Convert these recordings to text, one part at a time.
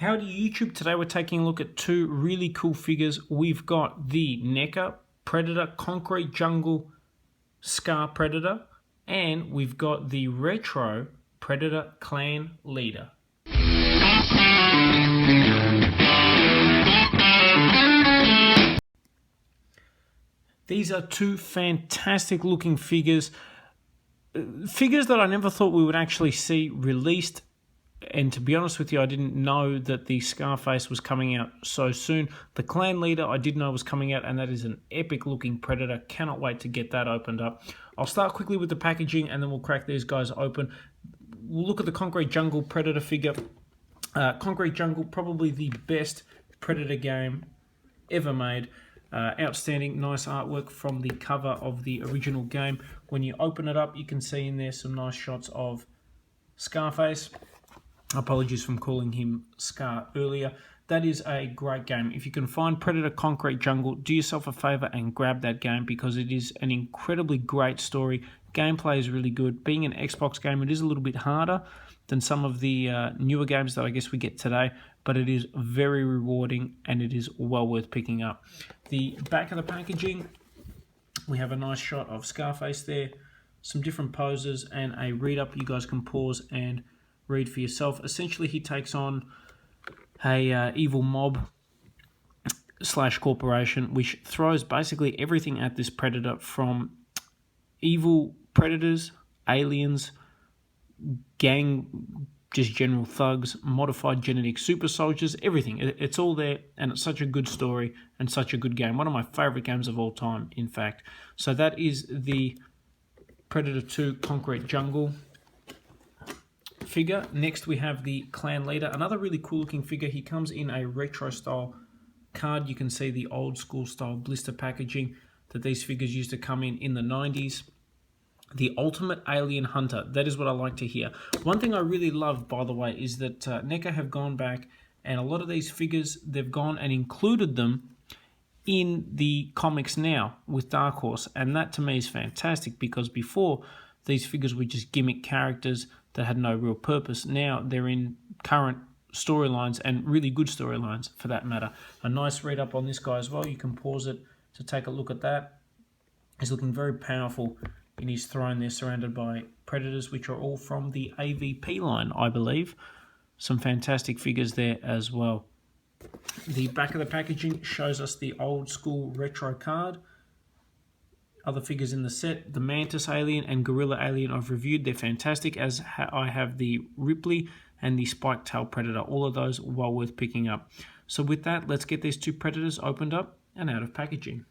Howdy YouTube, today we're taking a look at two really cool figures. We've got the Neca Predator Concrete Jungle Scar Predator, and we've got the Retro Predator Clan Leader. These are two fantastic looking figures. Figures that I never thought we would actually see released. And to be honest with you, I didn't know that the Scarface was coming out so soon. The Clan Leader I did know was coming out, and that is an epic looking Predator. Cannot wait to get that opened up. I'll start quickly with the packaging and then we'll crack these guys open. We'll look at the Concrete Jungle Predator figure. Concrete Jungle, probably the best Predator game ever made. Outstanding, nice artwork from the cover of the original game. When you open it up, you can see in there some nice shots of Scarface. Apologies from calling him Scar earlier. That is a great game. If you can find Predator Concrete Jungle, do yourself a favor and grab that game because it is an incredibly great story. Gameplay is really good. Being an Xbox game, it is a little bit harder than some of the newer games that I guess we get today, but it is very rewarding and it is well worth picking up. The back of the packaging, we have a nice shot of Scarface there, some different poses and a read-up. You guys can pause and read for yourself. Essentially, he takes on a evil mob / corporation, which throws basically everything at this Predator, from evil predators, aliens, gang, just general thugs, modified genetic super soldiers, everything. It's all there, and it's such a good story and such a good game. One of my favorite games of all time, in fact. So that is the Predator 2 Concrete Jungle figure. Next we have the Clan Leader, another really cool looking figure. He comes in a retro style card. You can see the old school style blister packaging that these figures used to come in the 90s. The Ultimate Alien Hunter, that is what I like to hear. One thing I really love, by the way, is that Neca have gone back and a lot of these figures, they've gone and included them in the comics now with Dark Horse, and that to me is fantastic because before these figures were just gimmick characters that had no real purpose. Now they're in current storylines, and really good storylines for that matter. A nice read up on this guy as well. You can pause it to take a look at that. He's looking very powerful in his throne there, surrounded by predators, which are all from the AVP line, I believe. Some fantastic figures there as well. The back of the packaging shows us the old school retro card. Other figures in the set, the Mantis Alien and Gorilla Alien I've reviewed. They're fantastic, as I have the Ripley and the Spike Tail Predator. All of those well worth picking up. So with that, let's get these two Predators opened up and out of packaging.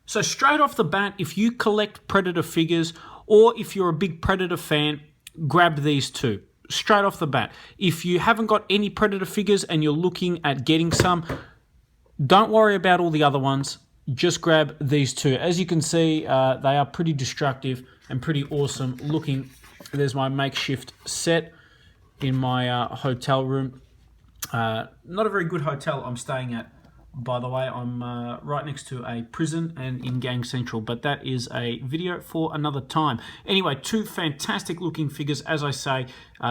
So straight off the bat, if you collect Predator figures or if you're a big Predator fan, grab these two. Straight off the bat. If you haven't got any Predator figures and you're looking at getting some, don't worry about all the other ones. Just grab these two. As you can see, they are pretty destructive and pretty awesome looking. There's my makeshift set in my hotel room. Not a very good hotel I'm staying at, by the way. I'm right next to a prison and in Gang Central, but that is a video for another time. Anyway, two fantastic looking figures. As I say,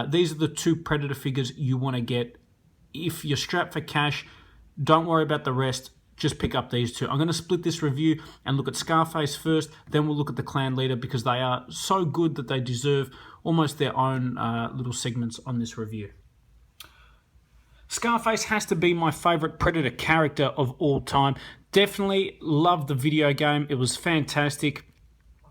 these are the two Predator figures you want to get. If you're strapped for cash, don't worry about the rest. Just pick up these two. I'm going to split this review and look at Scarface first, then we'll look at the Clan Leader because they are so good that they deserve almost their own little segments on this review. Scarface has to be my favorite Predator character of all time. Definitely loved the video game. It was fantastic.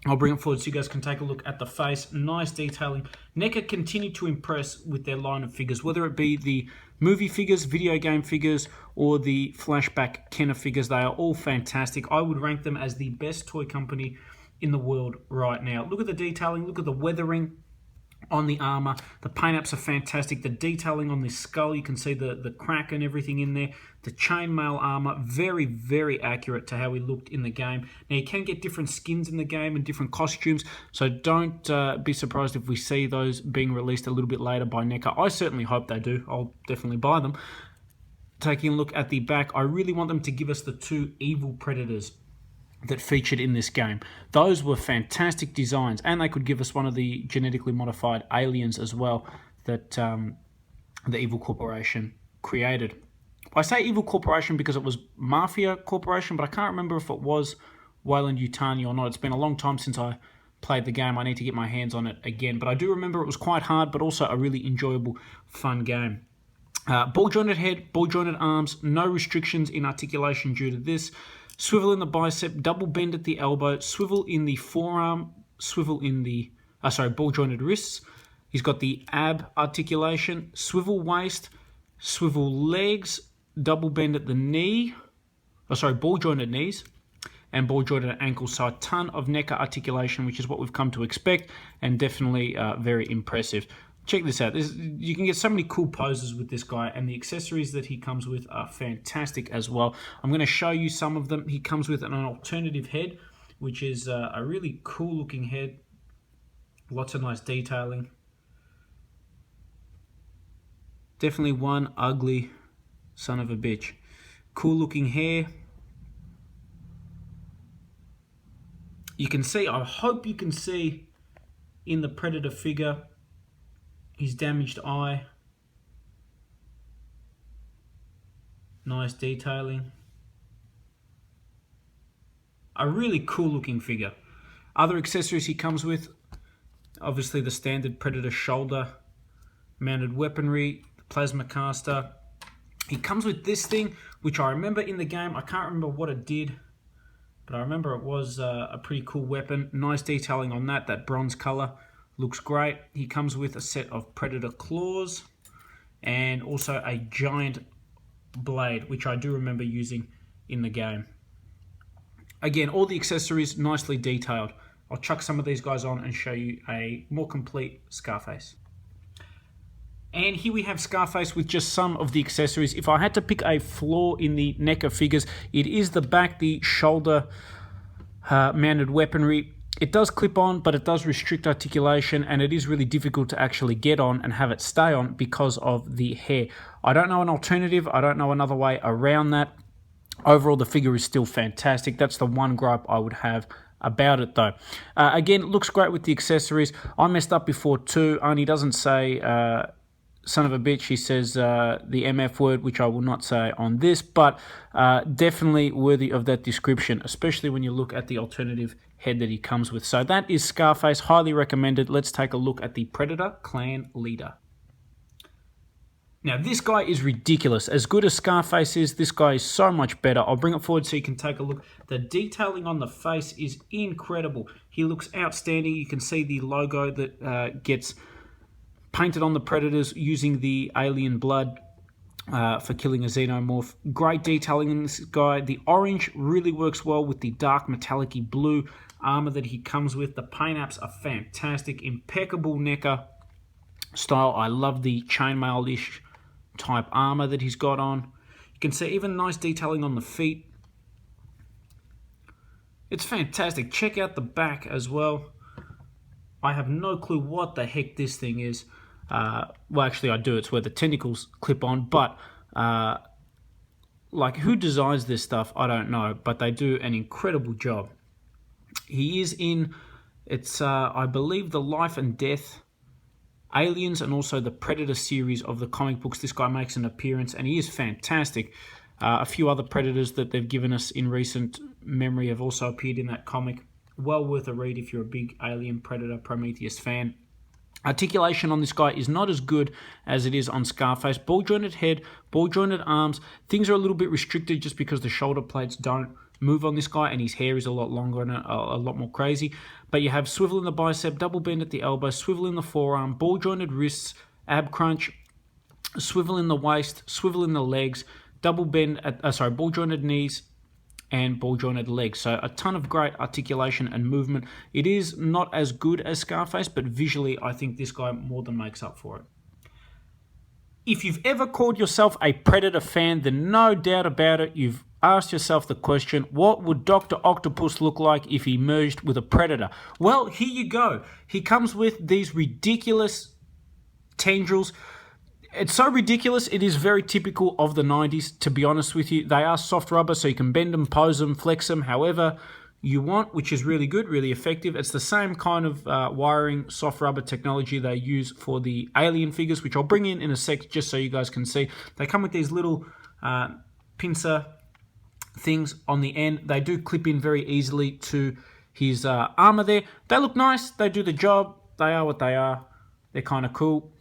I'll bring it forward so you guys can take a look at the face. Nice detailing. Neca continued to impress with their line of figures, whether it be the movie figures, video game figures, or the flashback Kenner figures. They are all fantastic. I would rank them as the best toy company in the world right now. Look at the detailing. Look at the weathering on the armor. The paint apps are fantastic. The detailing on the skull, you can see the crack and everything in there. The chainmail armor, very, very accurate to how he looked in the game. Now, you can get different skins in the game and different costumes, so don't be surprised if we see those being released a little bit later by Neca. I certainly hope they do. I'll definitely buy them. Taking a look at the back, I really want them to give us the two evil predators that featured in this game. Those were fantastic designs, and they could give us one of the genetically modified aliens as well that the Evil Corporation created. I say Evil Corporation because it was Mafia Corporation, but I can't remember if it was Weyland-Yutani or not. It's been a long time since I played the game. I need to get my hands on it again. But I do remember it was quite hard, but also a really enjoyable, fun game. Ball-jointed head, ball-jointed arms, no restrictions in articulation due to this. Swivel in the bicep, double bend at the elbow, swivel in the forearm, swivel in the... ball-jointed wrists. He's got the ab articulation, swivel waist, swivel legs, double bend at the knee, ball-jointed knees, and ball-jointed ankles. So a ton of Neca articulation, which is what we've come to expect, and definitely very impressive. Check this out. You can get so many cool poses with this guy, and the accessories that he comes with are fantastic as well. I'm going to show you some of them. He comes with an alternative head, which is a really cool-looking head. Lots of nice detailing. Definitely one ugly son of a bitch. Cool looking hair. You can see, I hope you can see in the Predator figure, his damaged eye. Nice detailing. A really cool looking figure. Other accessories he comes with, obviously the standard Predator shoulder mounted weaponry, plasma caster. He comes with this thing, which I remember in the game. I can't remember what it did, but I remember it was a pretty cool weapon. Nice detailing on that. That bronze color looks great. He comes with a set of Predator claws and also a giant blade, which I do remember using in the game. Again, all the accessories nicely detailed. I'll chuck some of these guys on and show you a more complete Scarface. And here we have Scarface with just some of the accessories. If I had to pick a flaw in the Neca figures, it is the back, the shoulder mounted weaponry. It does clip on, but it does restrict articulation, and it is really difficult to actually get on and have it stay on because of the hair. I don't know an alternative. I don't know another way around that. Overall, the figure is still fantastic. That's the one gripe I would have about it, though. Again, it looks great with the accessories. I messed up before too. Arnie doesn't say son of a bitch. He says the MF word, which I will not say on this, but definitely worthy of that description, especially when you look at the alternative head that he comes with. So that is Scarface. Highly recommended. Let's take a look at the Predator clan leader. Now, this guy is ridiculous. As good as Scarface is, this guy is so much better. I'll bring it forward so you can take a look. The detailing on the face is incredible. He looks outstanding. You can see the logo that gets painted on the Predators using the alien blood for killing a xenomorph. Great detailing in this guy. The orange really works well with the dark metallic-y blue armor that he comes with. The paint apps are fantastic. Impeccable Neca style. I love the chainmail-ish type armor that he's got on. You can see even nice detailing on the feet. It's fantastic. Check out the back as well. I have no clue what the heck this thing is. Well, actually I do. It's where the tentacles clip on, but like, who designs this stuff? I don't know, but they do an incredible job. He is in, it's I believe, the Life and Death Aliens and also the Predator series of the comic books. This guy makes an appearance, and he is fantastic. A few other Predators that they've given us in recent memory have also appeared in that comic. Well worth a read if you're a big Alien, Predator, Prometheus fan. Articulation on this guy is not as good as it is on Scarface. Ball-jointed head, ball-jointed arms. Things are a little bit restricted just because the shoulder plates don't move on this guy, and his hair is a lot longer and a lot more crazy. But you have swivel in the bicep, double bend at the elbow, swivel in the forearm, ball-jointed wrists, ab crunch, swivel in the waist, swivel in the legs, double bend at ball-jointed knees, and ball-jointed legs. So a ton of great articulation and movement. It is not as good as Scarface, but visually I think this guy more than makes up for it. If you've ever called yourself a Predator fan, then no doubt about it, you've asked yourself the question, what would Dr. Octopus look like if he merged with a Predator? Well, here you go. He comes with these ridiculous tendrils. It's so ridiculous, it is very typical of the 90s, to be honest with you. They are soft rubber, so you can bend them, pose them, flex them, however you want, which is really good, really effective. It's the same kind of wiring, soft rubber technology they use for the Alien figures, which I'll bring in a sec just so you guys can see. They come with these little pincer things on the end. They do clip in very easily to his armor there. They look nice. They do the job. They are what they are. They're kind of cool.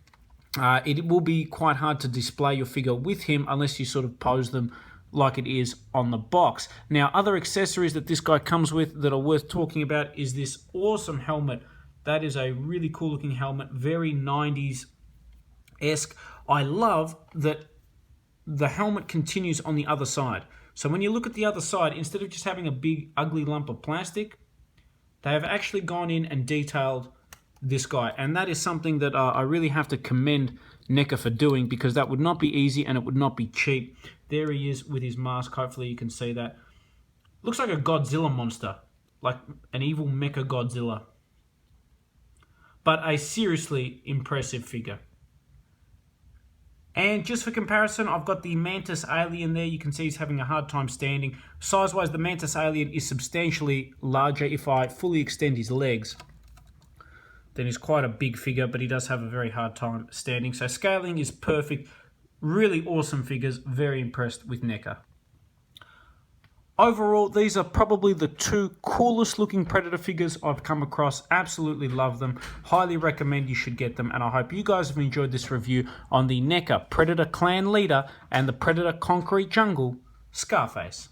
It will be quite hard to display your figure with him unless you sort of pose them like it is on the box. Now, other accessories that this guy comes with that are worth talking about is this awesome helmet. That is a really cool looking helmet, very 90s-esque. I love that the helmet continues on the other side. So when you look at the other side, instead of just having a big ugly lump of plastic, they have actually gone in and detailed this guy. And that is something that I really have to commend Neca for doing, because that would not be easy and it would not be cheap. There he is with his mask. Hopefully you can see that. Looks like a Godzilla monster, like an evil mecha Godzilla. But a seriously impressive figure. And just for comparison, I've got the Mantis Alien there. You can see he's having a hard time standing. Size-wise, the Mantis Alien is substantially larger. If I fully extend his legs, then he's quite a big figure, but he does have a very hard time standing. So scaling is perfect. Really awesome figures. Very impressed with Neca. Overall, these are probably the two coolest looking Predator figures I've come across. Absolutely love them. Highly recommend you should get them. And I hope you guys have enjoyed this review on the Neca Predator Clan Leader and the Predator Concrete Jungle Scarface.